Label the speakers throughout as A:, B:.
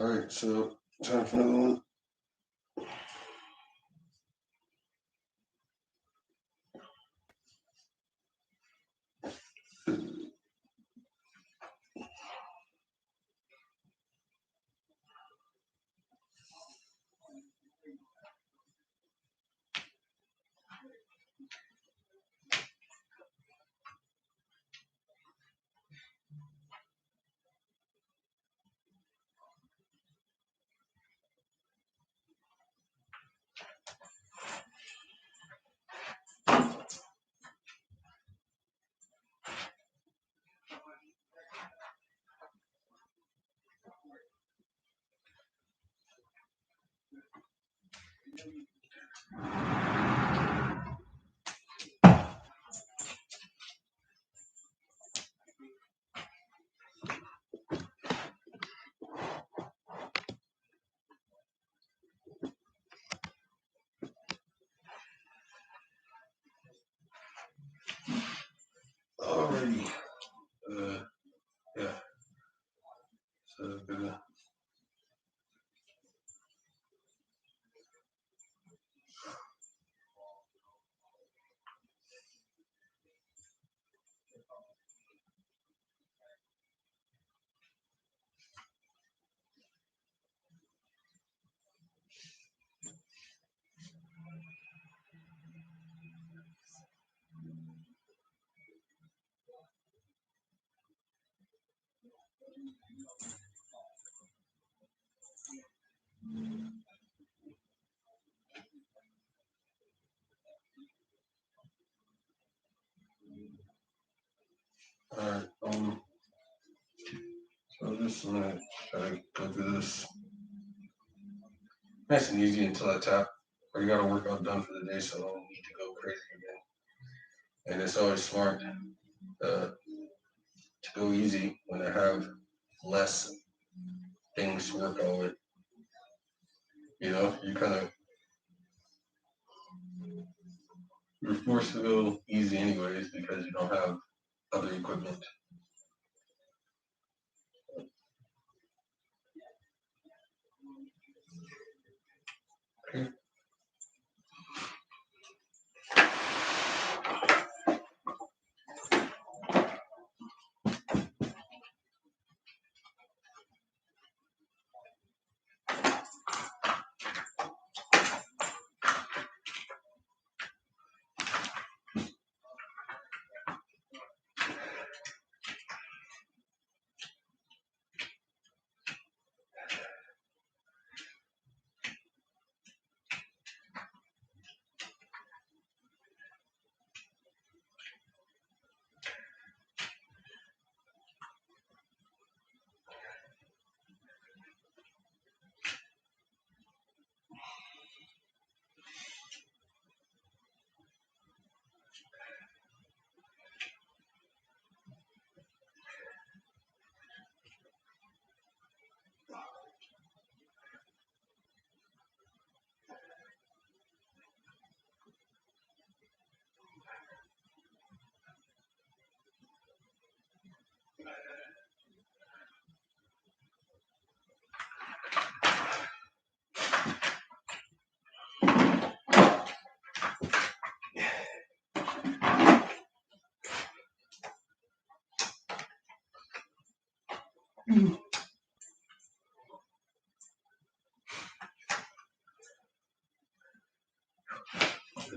A: Alright, so time for another one. Alrighty. Yeah. So gonna alright, so just gonna try to go through this nice and easy until I tap. I got a workout done for the day, so I don't need to go crazy again. And it's always smart to go easy when I have less things to work on with. You know, you're forced to go easy anyways because you don't have other equipment. Okay.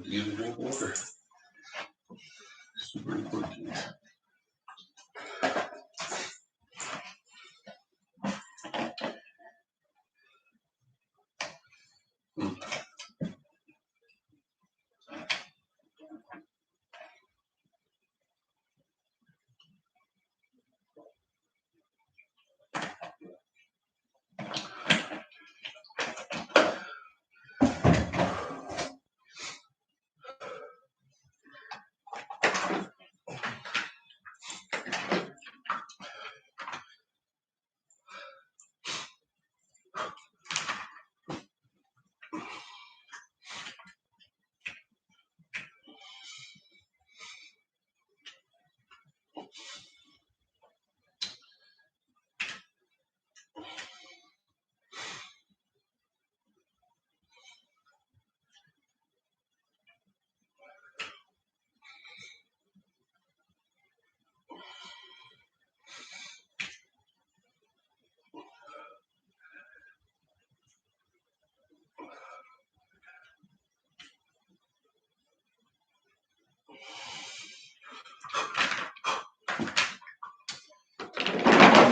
A: Use a drink of water. Super important.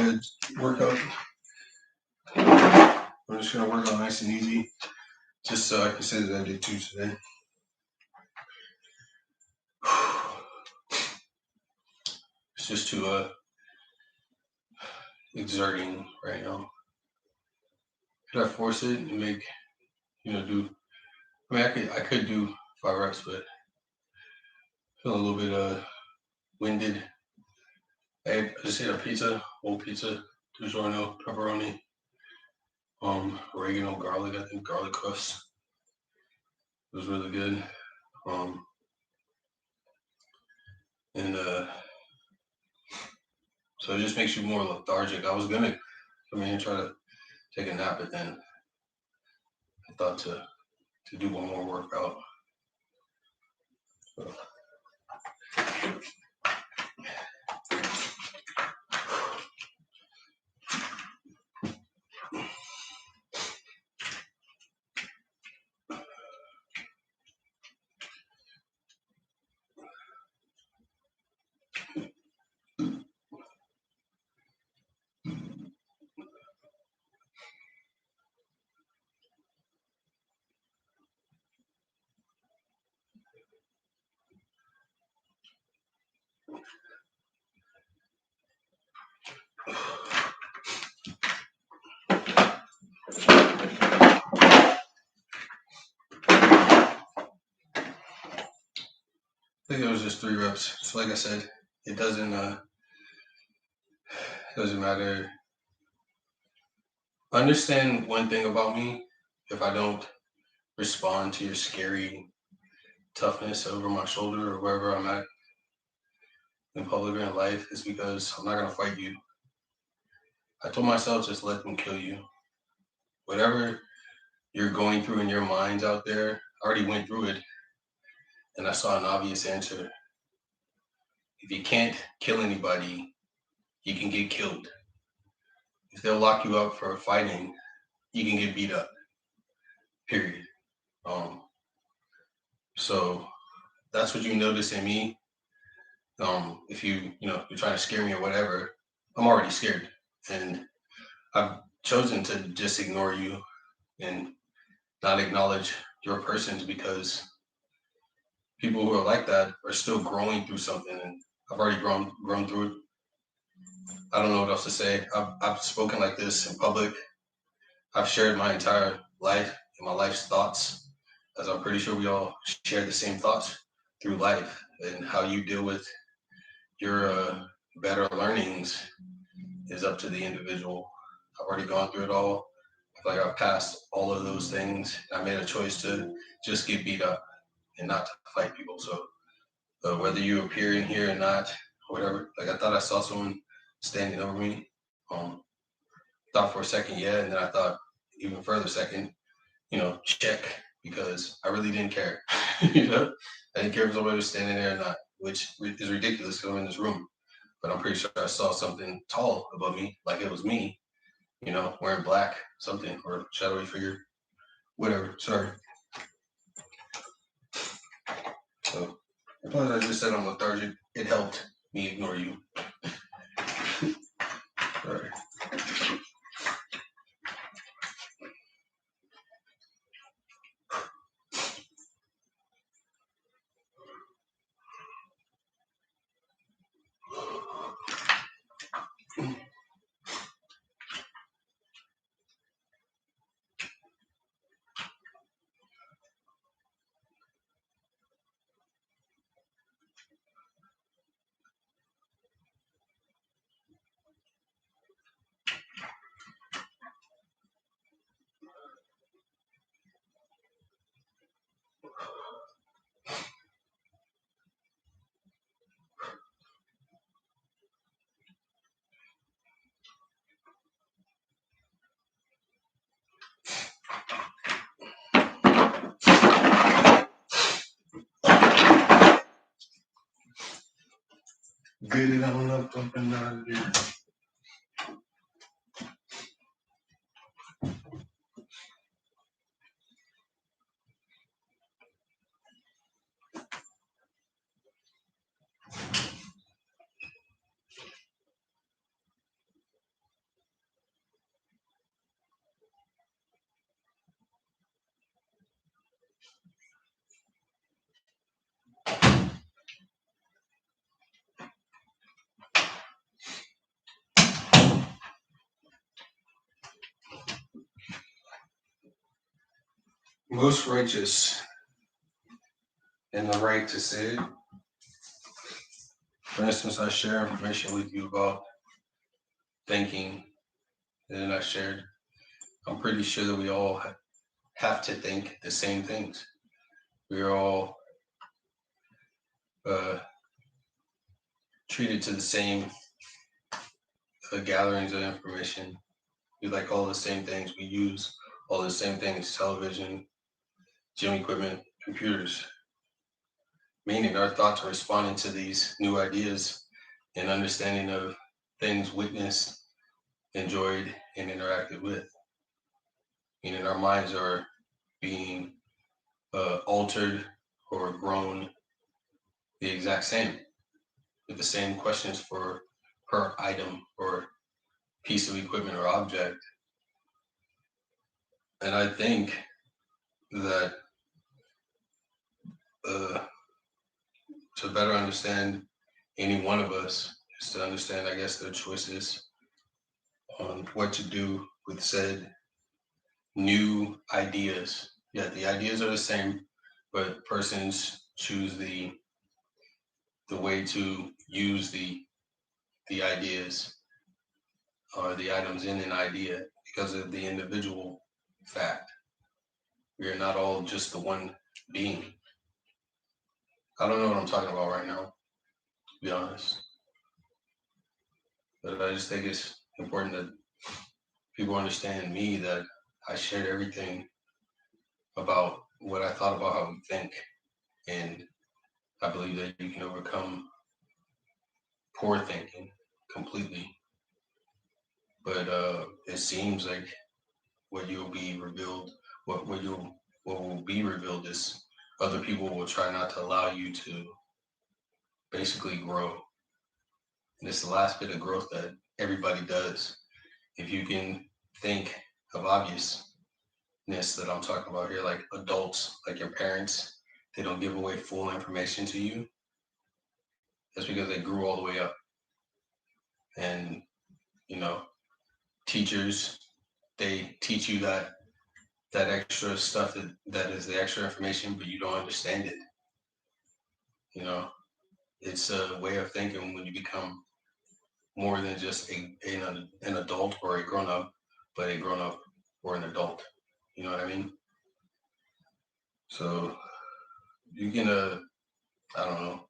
A: a workout. I'm just gonna work out nice and easy, just so I can say that I did 2 today. It's just too exerting right now. Could I force it and make, do? I mean, I could do 5 reps, but I feel a little bit winded. I just ate a pizza, whole pizza, DiGiorno, pepperoni, oregano, garlic. I think garlic crust. It was really good. And so it just makes you more lethargic. I was gonna come in and try to take a nap, but then I thought to do one more workout. So. I think it was just 3 reps. So like I said, it doesn't matter. Understand one thing about me: if I don't respond to your scary toughness over my shoulder or wherever I'm at in public or in life, is because I'm not gonna fight you. I told myself, just let them kill you. Whatever you're going through in your minds out there, I already went through it, and I saw an obvious answer. If you can't kill anybody, you can get killed. If they'll lock you up for fighting, you can get beat up. Period. So that's what you notice in me. If you're trying to scare me or whatever, I'm already scared, and I've chosen to just ignore you and not acknowledge your persons, because people who are like that are still growing through something, and I've already grown through it. I don't know what else to say. I've spoken like this in public. I've shared my entire life and my life's thoughts, as I'm pretty sure we all share the same thoughts through life, and how you deal with your better learnings is up to the individual. I've already gone through it all. I feel like I've passed all of those things. I made a choice to just get beat up and not to fight people. So whether you appear in here or not, whatever, like I thought I saw someone standing over me. Thought for a second, yeah, and then I thought even further second, check, because I really didn't care. I didn't care if somebody was standing there or not, which is ridiculous because I'm in this room. But I'm pretty sure I saw something tall above me, like it was me, wearing black, something, or shadowy figure, whatever. Sorry. So, as I just said, I'm lethargic. It helped me ignore you. Sorry. Get it on up and out of here. most righteous in the right to say it. For instance, I share information with you about thinking, and then I shared, I'm pretty sure that we all have to think the same things. We're all treated to the same gatherings of information. We like all the same things. We use all the same things: television, gym equipment, computers. Meaning our thoughts are responding to these new ideas and understanding of things witnessed, enjoyed, and interacted with. Meaning our minds are being altered or grown the exact same, with the same questions for per item or piece of equipment or object. And I think that to better understand any one of us is to understand, I guess, their choices on what to do with said new ideas. Yeah, the ideas are the same, but persons choose the way to use the ideas or the items in an idea because of the individual fact. We are not all just the one being. I don't know what I'm talking about right now, to be honest. But I just think it's important that people understand me, that I shared everything about what I thought about how we think. And I believe that you can overcome poor thinking completely. But it seems like what you'll be revealed, what will be revealed is other people will try not to allow you to basically grow. And it's the last bit of growth that everybody does. If you can think of obviousness that I'm talking about here, like adults, like your parents, they don't give away full information to you. That's because they grew all the way up. And, you know, teachers, they teach you that extra stuff that is the extra information, but you don't understand it. You know, it's a way of thinking when you become more than just an adult or a grown up, but a grown up or an adult. You know what I mean? So you can, I don't know,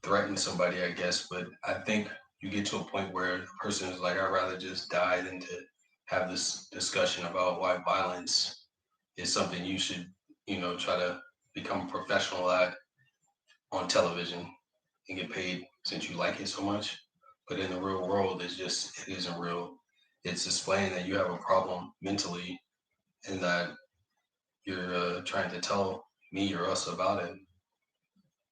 A: threaten somebody, I guess, but I think you get to a point where the person is like, I'd rather just die than to have this discussion about why violence is something you should, try to become a professional at on television and get paid since you like it so much. But in the real world, it isn't real. It's displaying that you have a problem mentally and that you're trying to tell me or us about it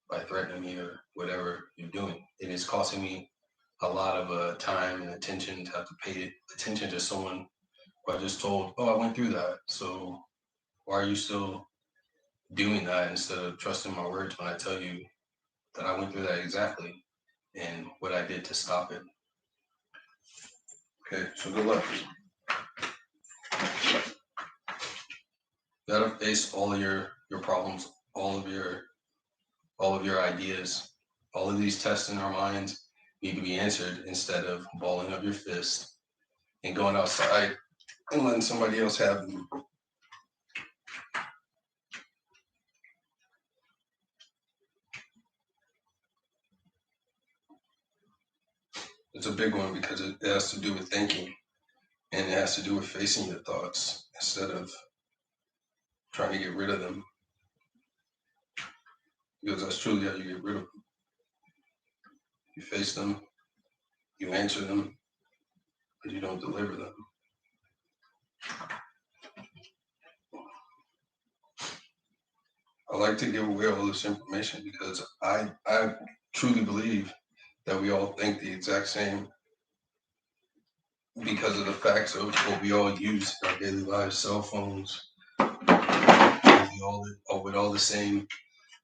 A: by threatening me or whatever you're doing. It is costing me a lot of time and attention to have to pay attention to someone who I just told, oh, I went through that. So why are you still doing that instead of trusting my words when I tell you that I went through that exactly and what I did to stop it? Okay, so good luck. You gotta face all of your problems, all of your ideas. All of these tests in our minds need to be answered instead of balling up your fist and going outside and letting somebody else have them. It's a big one because it has to do with thinking and it has to do with facing your thoughts instead of trying to get rid of them. Because that's truly how you get rid of them. You face them, you answer them, but you don't deliver them. I like to give away all this information because I truly believe that we all think the exact same because of the facts of what we all use in our daily lives, cell phones, with all the same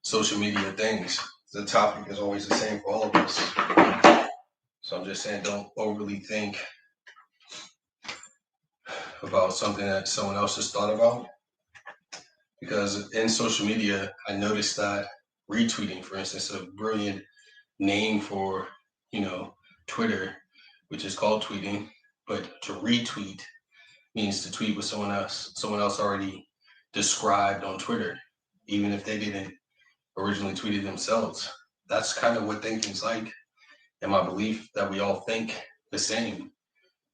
A: social media things. The topic is always the same for all of us. So I'm just saying, don't overly think about something that someone else has thought about. because in social media, I noticed that retweeting, for instance, a brilliant name for, you know, Twitter, which is called tweeting, but to retweet means to tweet with someone else already described on Twitter, even if they didn't originally tweet it themselves. That's kind of what thinking's like, and my belief that we all think the same,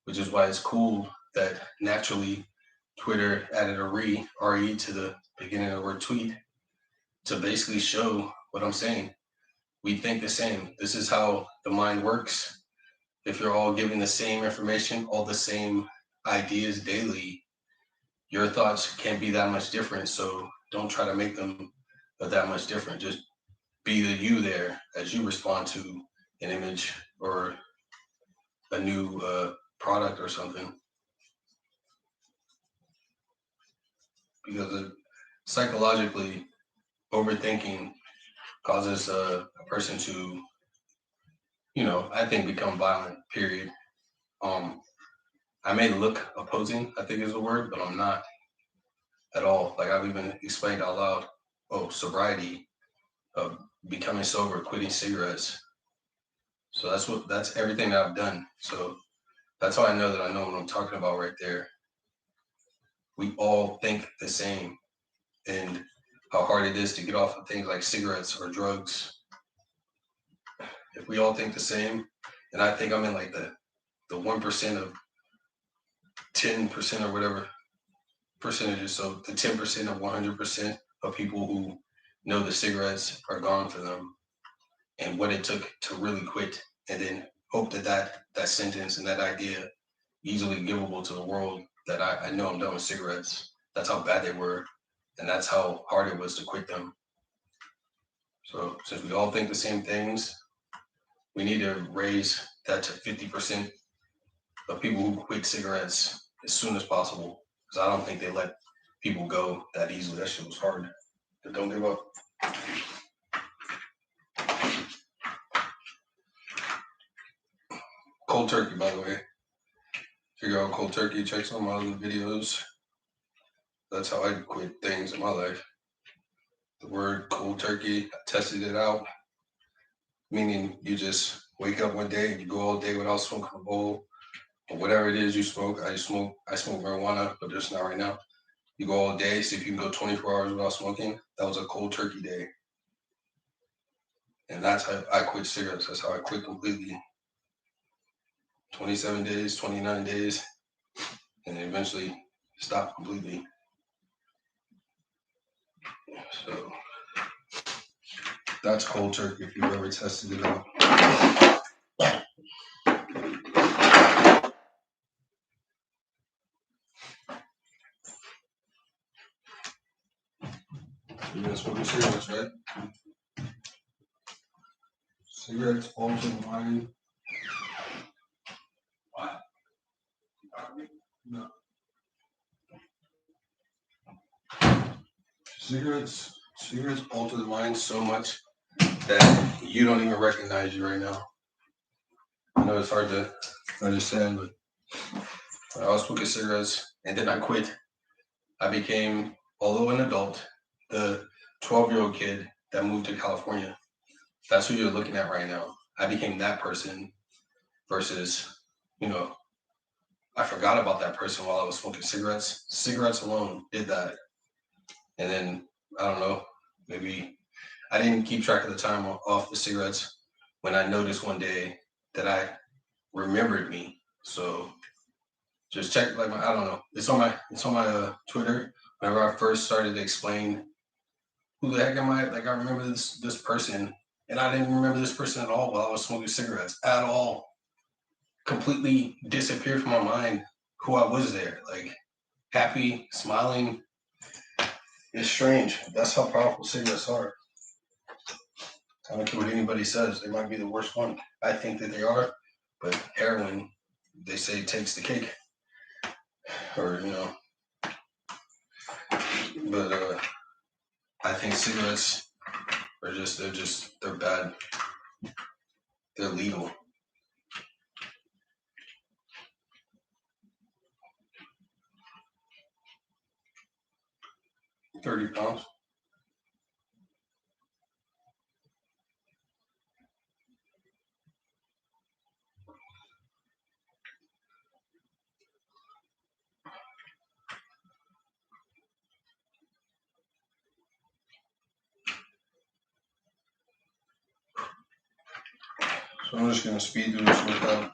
A: which is why it's cool that naturally Twitter added a re to the beginning of the word tweet to basically show what I'm saying. We think the same. This is how the mind works. If you're all giving the same information, all the same ideas daily, your thoughts can't be that much different. So don't try to make them that much different. Just be the you there as you respond to an image or a new product or something. Because psychologically, overthinking causes a person to, I think become violent, period. Um, I may look opposing, I think is the word, but I'm not at all. Like I've even explained out loud, oh, sobriety, becoming sober, quitting cigarettes. So that's everything that I've done. So that's how I know that I know what I'm talking about right there. We all think the same, and how hard it is to get off of things like cigarettes or drugs. If we all think the same, and I think I'm in like the 1% of 10% or whatever percentages. So the 10% of 100% of people who know the cigarettes are gone for them, and what it took to really quit, and then hope that sentence and that idea easily givable to the world that I know I'm done with cigarettes. That's how bad they were, and that's how hard it was to quit them. So since we all think the same things, we need to raise that to 50% of people who quit cigarettes as soon as possible. Because I don't think they let people go that easily. That shit was hard. But don't give up. Cold turkey, by the way. Figure out cold turkey, check some of my other videos. That's how I quit things in my life. The word cold turkey, I tested it out. Meaning you just wake up one day and you go all day without smoking a bowl or whatever it is you smoke. I smoke marijuana, but just not right now. You go all day, see if you can go 24 hours without smoking. That was a cold turkey day. And that's how I quit cigarettes. That's how I quit completely. 27 days, 29 days, and then eventually stopped completely. So that's cold turkey if you've ever tested it out. You guys smoking cigarettes, right? Cigarettes alter the mind. No. Cigarettes alter the mind so much that you don't even recognize you right now. I know it's hard to understand, but I was smoking cigarettes and then I quit. I became, although an adult, the 12-year-old kid that moved to California. That's who you're looking at right now. I became that person versus, I forgot about that person while I was smoking cigarettes. Cigarettes alone did that. And then, I don't know, maybe I didn't keep track of the time off the cigarettes when I noticed one day that I remembered me. So just check, like, I don't know. It's on my Twitter. Whenever I first started to explain who the heck am I, like I remember this person, and I didn't remember this person at all while I was smoking cigarettes at all. Completely disappeared from my mind who I was there. Like happy, smiling. It's strange. That's how powerful cigarettes are. I don't care what anybody says. They might be the worst one. I think that they are, but heroin, they say takes the cake. Or but I think cigarettes are they're bad. They're legal. 30 pounds. So I'm just gonna speed through this workout.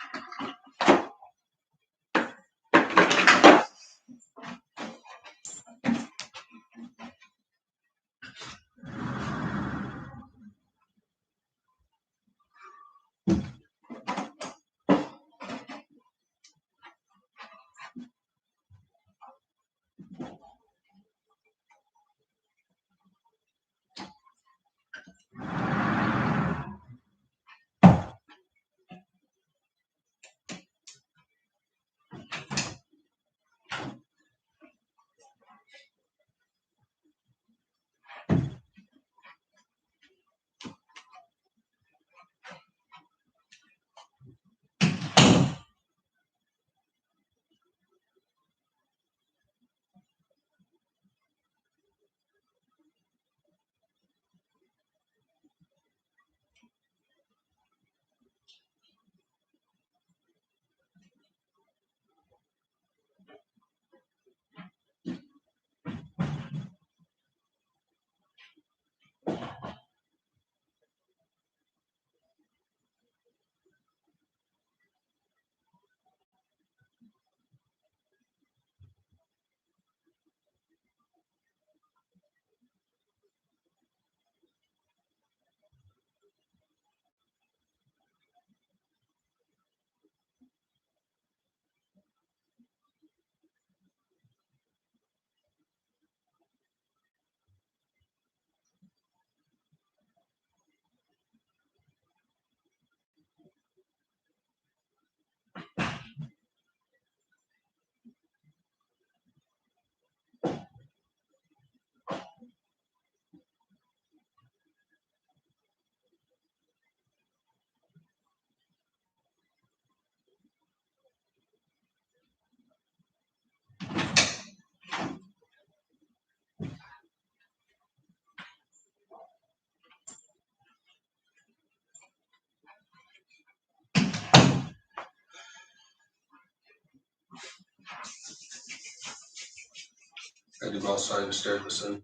A: I do both sides and stare this in.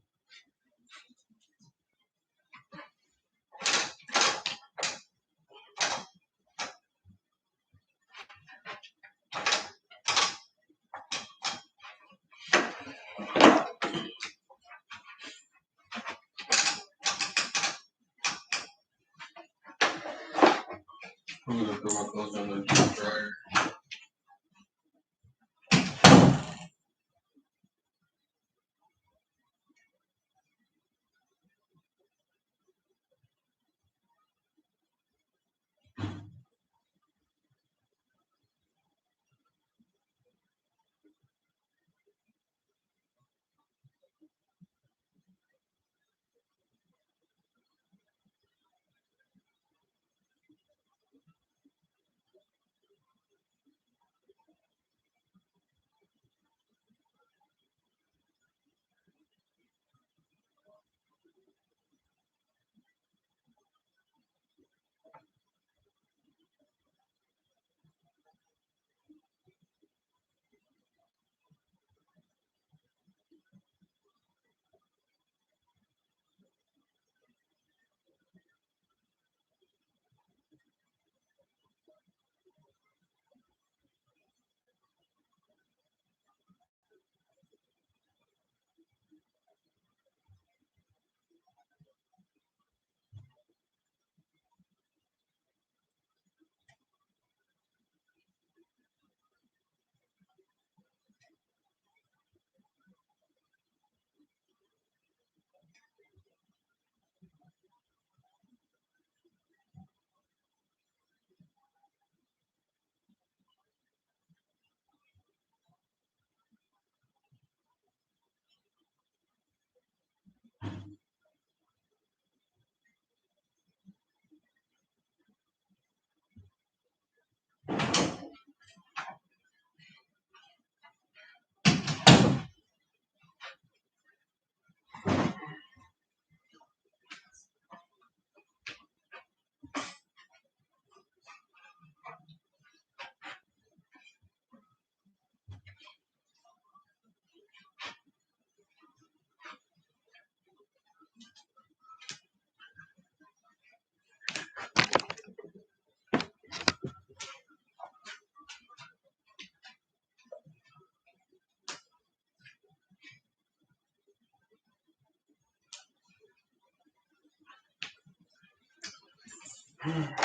A: I'm gonna put my clothes on the dryer. Hmm.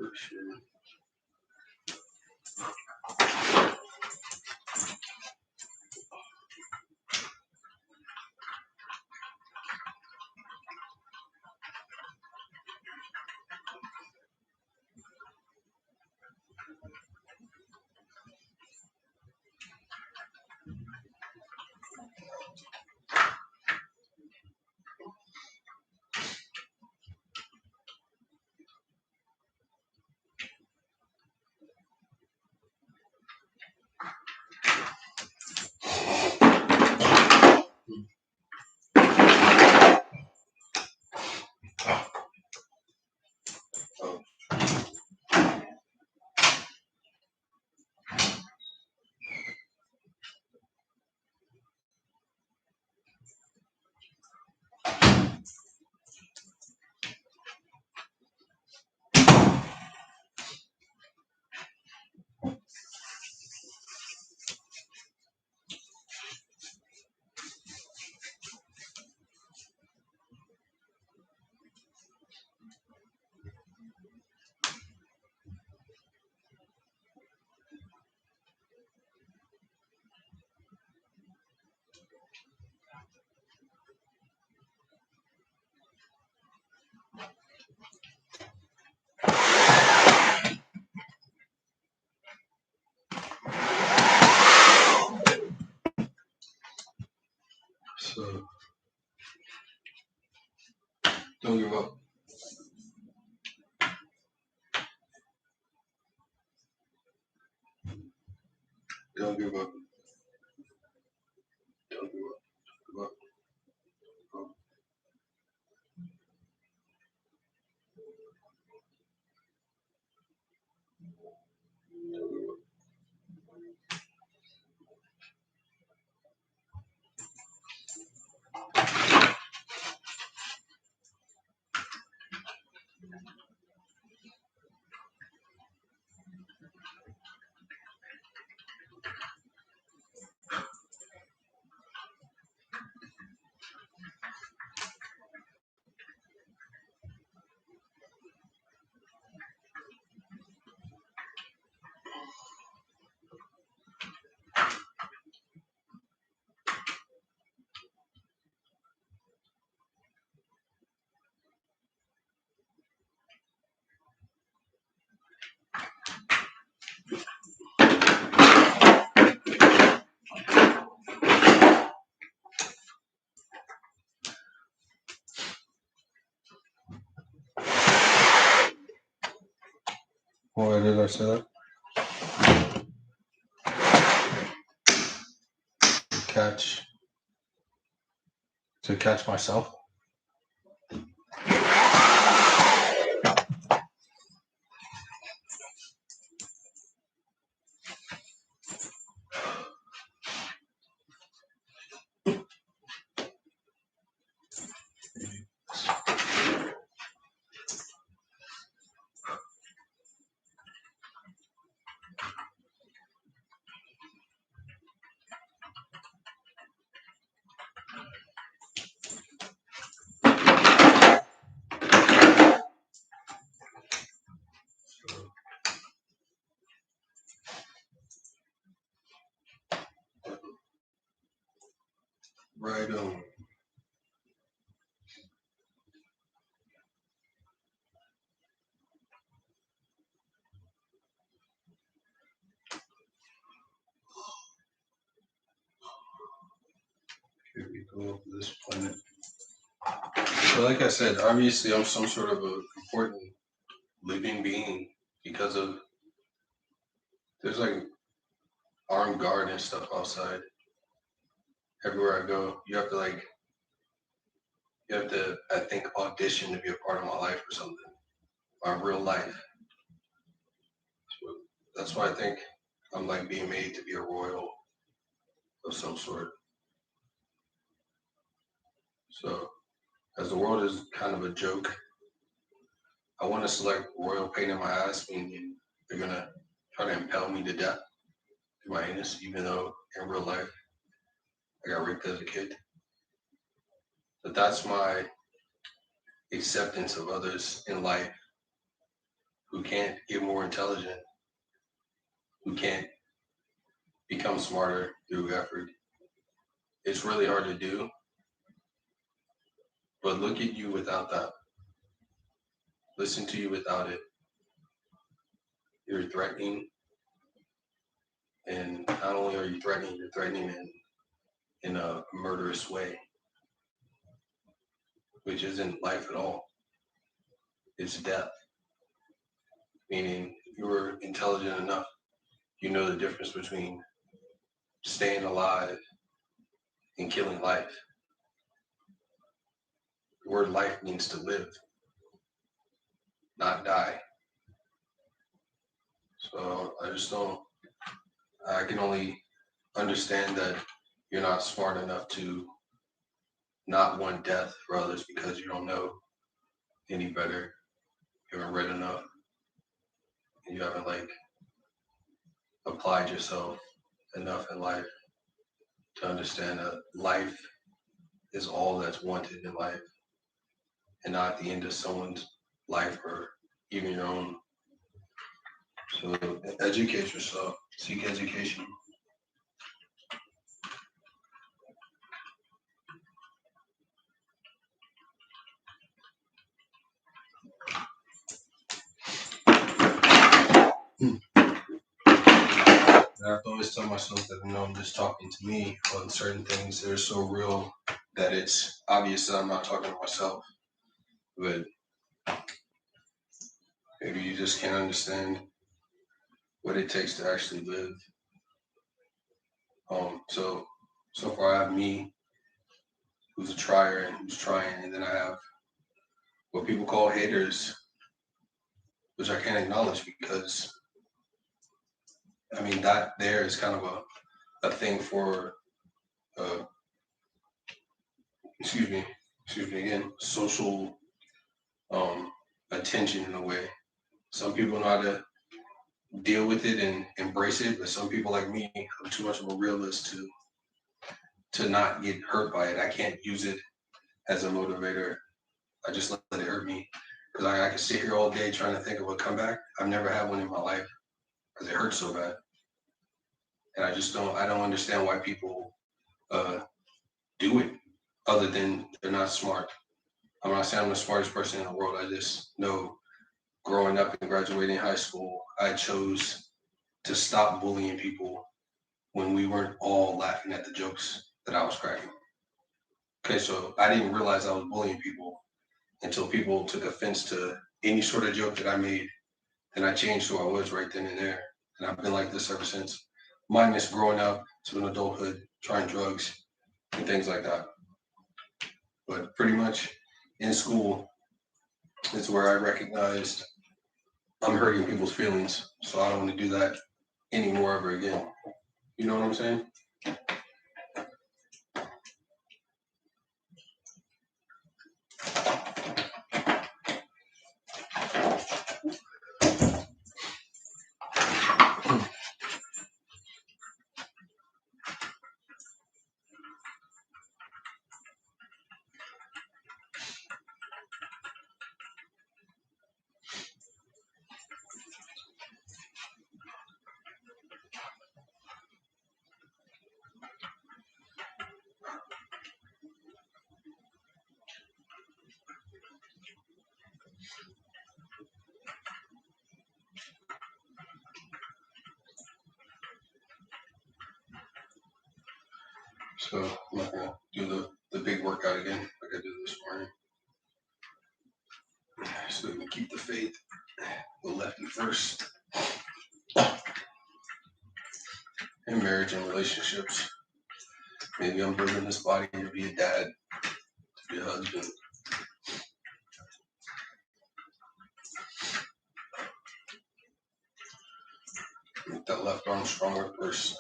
A: for sure. So don't give up. Don't give up. Don't give up. Give up. Why did I say that? To catch myself. Right on. Here we go. This planet. So, like I said, obviously I'm some sort of a important living being because of there's like armed guard and stuff outside. Everywhere I go, I think audition to be a part of my life or something. My real life. So that's why I think I'm like being made to be a royal of some sort. So as the world is kind of a joke, I want to select royal pain in my ass, meaning they're gonna try to impale me to death through my anus, even though in real life I got raped as a kid. But that's my acceptance of others in life who can't get more intelligent, who can't become smarter through effort. It's really hard to do, but look at you without that. Listen to you without it. You're threatening, and not only are you threatening, you're threatening in a murderous way, which isn't life at all. It's death. Meaning, if you were intelligent enough, you know the difference between staying alive and killing life. The word life means to live, not die. So I can only understand that you're not smart enough to not want death for others because you don't know any better. You haven't read enough. And you haven't applied yourself enough in life to understand that life is all that's wanted in life and not the end of someone's life or even your own. So educate yourself, seek education. I have to always tell myself that I'm just talking to me on certain things that are so real that it's obvious that I'm not talking to myself. But maybe you just can't understand what it takes to actually live. So far I have me, who's a trier and who's trying, and then I have what people call haters, which I can't acknowledge because that there is kind of a thing for uh, excuse me again, social attention in a way. Some people know how to deal with it and embrace it, but some people like me, I'm too much of a realist to not get hurt by it. I can't use it as a motivator. I just let it hurt me because I can sit here all day trying to think of a comeback. I've never had one in my life because it hurts so bad, and I don't understand why people do it other than they're not smart. I'm not saying I'm the smartest person in the world. I just know growing up and graduating high school, I chose to stop bullying people when we weren't all laughing at the jokes that I was cracking. Okay, so I didn't realize I was bullying people until people took offense to any sort of joke that I made, and I changed who I was right then and there. And I've been like this ever since, minus growing up to an adulthood, trying drugs and things like that. But pretty much in school is where I recognized I'm hurting people's feelings, so I don't want to do that anymore ever again. You know what I'm saying? So I'm not gonna do the big workout again like I did this morning. So we can keep the faith. The lefty first. In marriage and relationships. Maybe I'm building this body to be a dad, to be a husband. Make that left arm stronger first.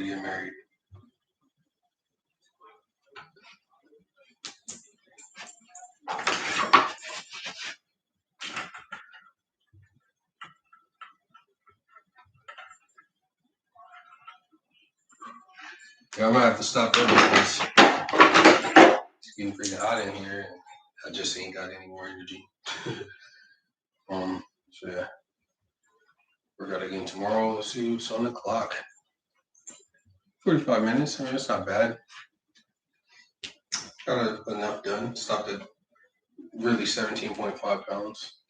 A: to get married. Yeah, I'm gonna have to stop there because it's getting freaking hot in here and I just ain't got any more energy. So yeah. We're gonna get in tomorrow. Let's see what's on the clock. 45 minutes. I mean, it's not bad. Got enough done. Stopped at really 17.5 pounds.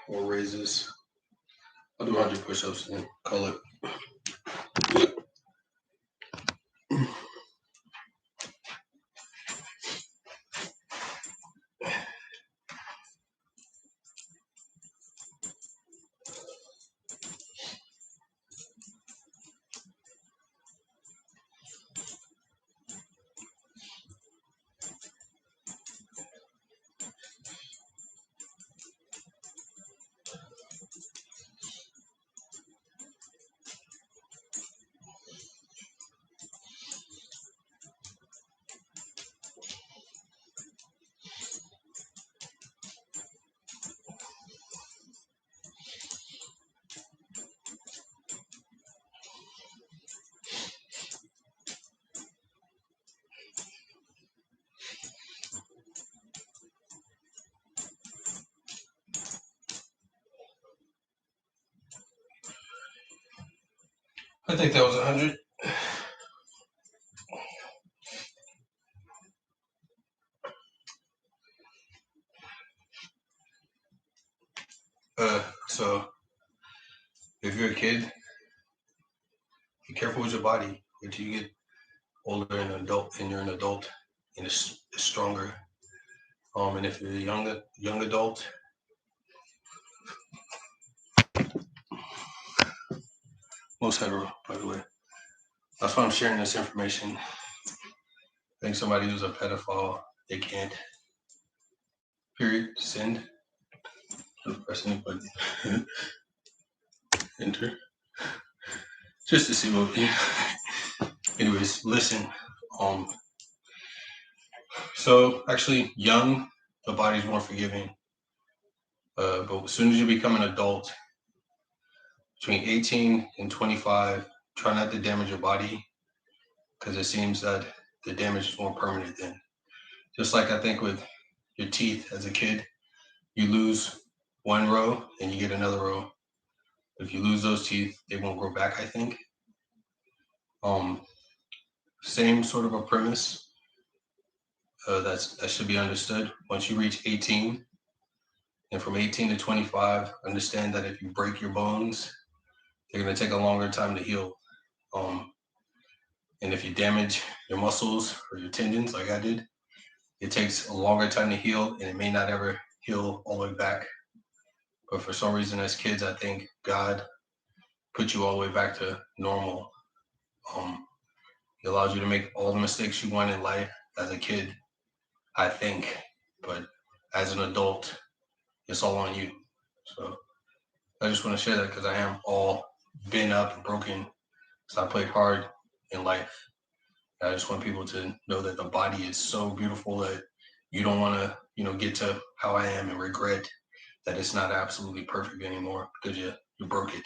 A: More raises. I'll do 100 push-ups and call it. I think that was 100. So if you're a kid, be careful with your body. Wait till you get older and you're an adult and it's stronger. And if you're a young adult, most hetero, by the way. That's why I'm sharing this information. I think somebody who's a pedophile, they can't. Period. Send. Don't press any button. Enter. Just to see what. Anyways, listen. So actually, young, the body's more forgiving. But as soon as you become an adult, between 18 and 25, try not to damage your body because it seems that the damage is more permanent then. Just like I think with your teeth as a kid, you lose one row and you get another row. If you lose those teeth, they won't grow back, I think. Same sort of a premise that should be understood. Once you reach 18, and from 18 to 25, understand that if you break your bones, they're going to take a longer time to heal. And if you damage your muscles or your tendons, like I did, it takes a longer time to heal, and it may not ever heal all the way back. But for some reason, as kids, I think God put you all the way back to normal. He allows you to make all the mistakes you want in life as a kid, I think. But as an adult, it's all on you. So I just want to share that because I am all bent up and broken. So I played hard in life. I just want people to know that the body is so beautiful that you don't want to, get to how I am and regret that it's not absolutely perfect anymore because you broke it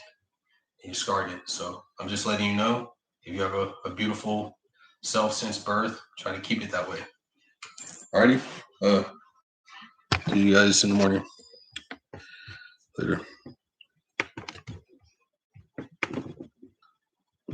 A: and you scarred it. So I'm just letting you know, if you have a beautiful self since birth, try to keep it that way. Alrighty. See you guys in the morning. Later.